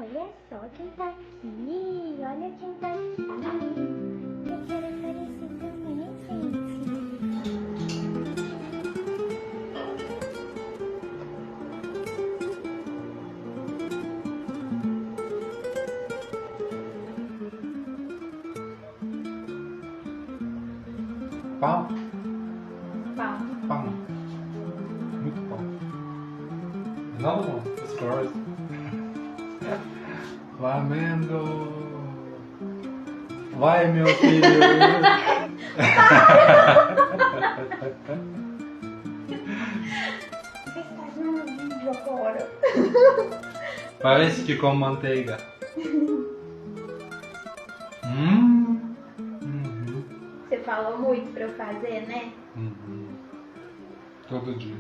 Olha só quem tá aqui. Olha quem tá aqui. Eu quero aparecer também, gente. Pão? Pau. Pão. Muito bom. Another one. Of course. Flamengo. Vai, meu filho. Você está no vídeo agora. Parece com manteiga. Você falou muito pra eu fazer, né? Todo dia.